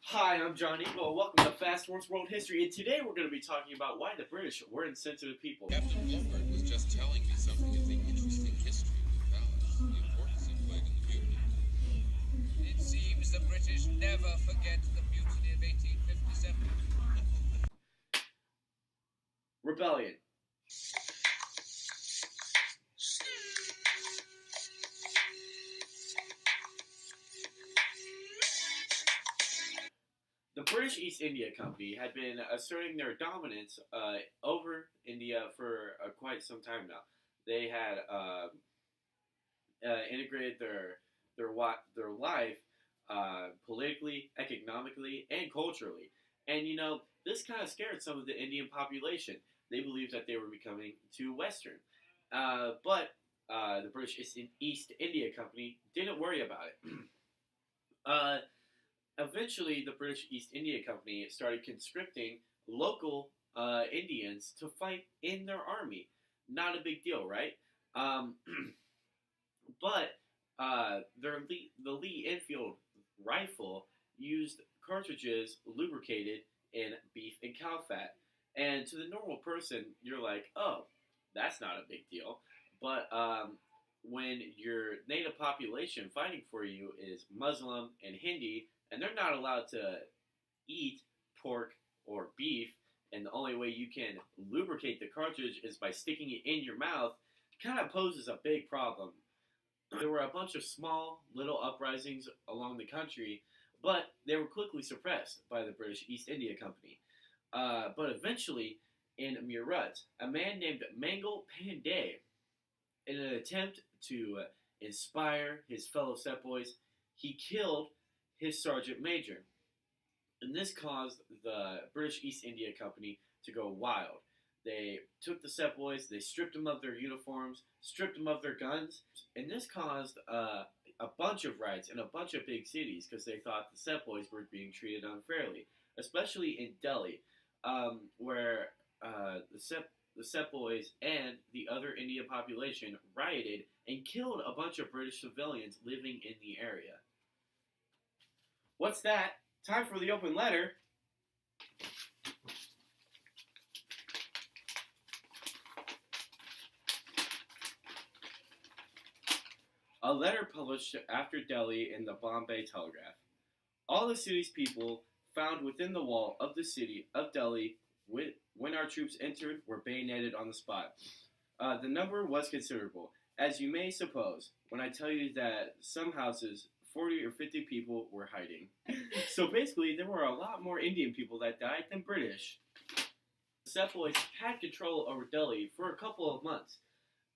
Hi, I'm John Ingle. Welcome to Fast Words World History, and today we're going to be talking about why the British were insensitive people. Captain Blomberg was just telling me something of the interesting history of the palace, the importance it played in the mutiny. It seems the British never forget the mutiny of 1857. Rebellion. The British East India Company had been asserting their dominance over India for quite some time now. They had integrated their life politically, economically, and culturally. And this kind of scared some of the Indian population. They believed that they were becoming too Western. But the British East India Company didn't worry about it. Eventually, the British East India Company started conscripting local Indians to fight in their army. Not a big deal, right? But the Lee Enfield rifle used cartridges lubricated in beef and cow fat. And to the normal person, you're like, oh, that's not a big deal. But when your native population fighting for you is Muslim and Hindi, and they're not allowed to eat pork or beef, and the only way you can lubricate the cartridge is by sticking it in your mouth, kind of poses a big problem. There were a bunch of small, little uprisings along the country, but they were quickly suppressed by the British East India Company. But eventually, in Meerut, a man named Mangal Pandey, in an attempt to inspire his fellow Sepoys, he killed his sergeant major. And this caused the British East India Company to go wild. They took the Sepoys, they stripped them of their uniforms, stripped them of their guns, and this caused a bunch of riots in a bunch of big cities because they thought the Sepoys were being treated unfairly, especially in Delhi, where the Sepoys and the other Indian population rioted and killed a bunch of British civilians living in the area. What's that? Time for the open letter. A letter published after Delhi in the Bombay Telegraph. All the city's people found within the wall of the city of Delhi when our troops entered were bayoneted on the spot. The number was considerable, as you may suppose, when I tell you that some houses 40 or 50 people were hiding. So basically, there were a lot more Indian people that died than British. The Sepoys had control over Delhi for a couple of months.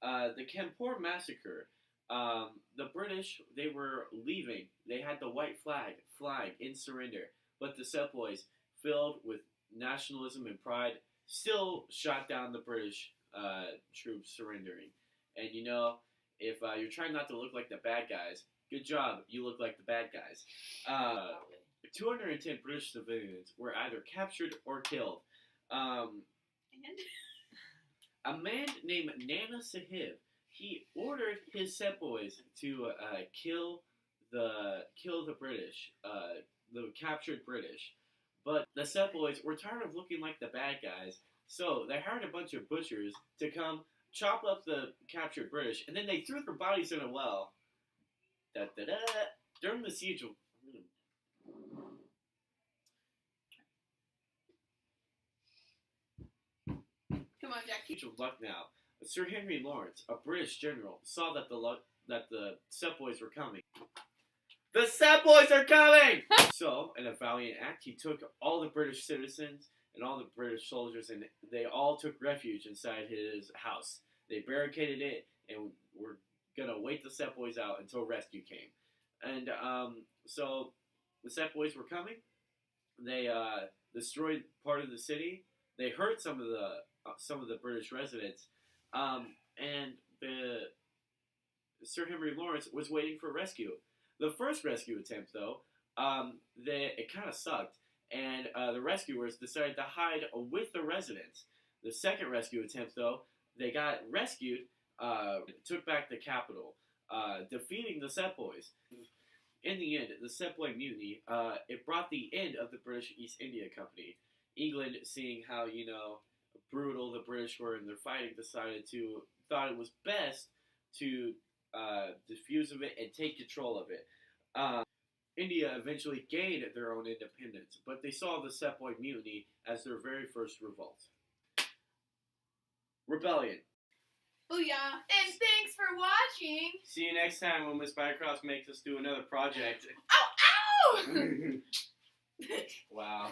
The Kanpur massacre, the British, they were leaving. They had the white flag in surrender. But the Sepoys, filled with nationalism and pride, still shot down the British troops surrendering. And if you're trying not to look like the bad guys, good job, you look like the bad guys. 210 British civilians were either captured or killed. A man named Nana Sahib, he ordered his Sepoys to kill the British, the captured British. But the Sepoys were tired of looking like the bad guys, so they hired a bunch of butchers to come chop up the captured British, and then they threw their bodies in a well. During the siege of... Come on, Jack. Siege of Lucknow, Sir Henry Lawrence, a British general, saw that the Sepoys were coming. The Sepoys are coming! So, in a valiant act, he took all the British citizens and all the British soldiers, and they all took refuge inside his house. They barricaded it and were gonna wait the Sepoys out until rescue came. And so the Sepoys were coming. They destroyed part of the city. They hurt some of the British residents, and the Sir Henry Lawrence was waiting for rescue. The first rescue attempt, though, it kind of sucked, and the rescuers decided to hide with the residents. The second rescue attempt, though, they got rescued, took back the capital, defeating the Sepoys. In the end, the Sepoy Mutiny, it brought the end of the British East India Company. England, seeing how, brutal the British were in their fighting, thought it was best to diffuse of it and take control of it. India eventually gained their own independence, but they saw the Sepoy Mutiny as their very first revolt. Rebellion. Booyah! And thanks for watching! See you next time when Miss Bycross makes us do another project. Ow! Ow! Wow.